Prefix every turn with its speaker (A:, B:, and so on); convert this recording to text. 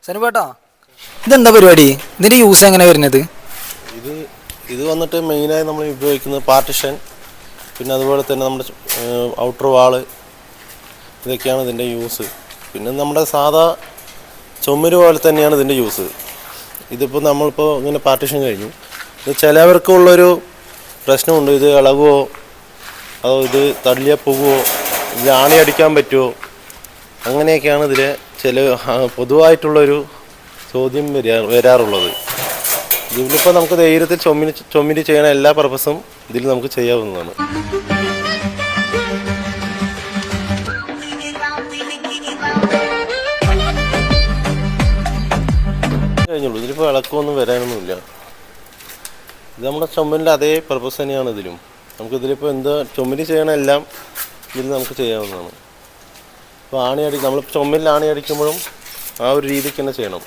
A: സനുപേട്ടാ, ഇതെന്താ പരിപാടി? ഇതിന്റെ യൂസ് എങ്ങനെ വരുന്നത്?
B: ഇത് ഇത് വന്നിട്ട് മെയിനായി നമ്മൾ ഉപയോഗിക്കുന്നത് പാർട്ടിഷൻ, പിന്നെ അതുപോലെ തന്നെ നമ്മുടെ ഔട്ടർ വാള്, ഇതൊക്കെയാണ് ഇതിൻ്റെ യൂസ്. പിന്നെ നമ്മുടെ സാധാ ചുമര് പോലെ തന്നെയാണ് ഇതിൻ്റെ യൂസ്. ഇതിപ്പോൾ നമ്മളിപ്പോൾ ഇങ്ങനെ പാർട്ടിഷൻ കഴിഞ്ഞു. ഇത് ചിലവർക്കുള്ളൊരു പ്രശ്നമുണ്ട്, ഇത് ഇളകുമോ അതോ ഇത് തള്ളിയാൽ പോകുമോ, ഇത് ആണി അടിക്കാൻ പറ്റുമോ, അങ്ങനെയൊക്കെയാണ് ഇതിൽ ചില പൊതുവായിട്ടുള്ളൊരു ചോദ്യം വരാറുള്ളത്. ഇതിലിപ്പോൾ നമുക്ക് ധൈര്യത്തിൽ ചുമര് ചെയ്യണ എല്ലാ പർപ്പസും ഇതിൽ നമുക്ക് ചെയ്യാവുന്നതാണ്. കഴിഞ്ഞുള്ളൂ, ഇതിലിപ്പോൾ ഇളക്കമൊന്നും വരാനൊന്നുമില്ല. ഇത് നമ്മുടെ ചുമരിൻ്റെ അതേ പർപ്പസ് തന്നെയാണ് ഇതിലും. നമുക്കിതിലിപ്പോൾ എന്താ ചുമര് ചെയ്യണ എല്ലാം ഇതിൽ നമുക്ക് ചെയ്യാവുന്നതാണ്. ഇപ്പോൾ നമ്മൾ ചുമരിൽ ആണി അടിക്കുമ്പോഴും ആ ഒരു രീതിക്ക് തന്നെ ചെയ്യണം.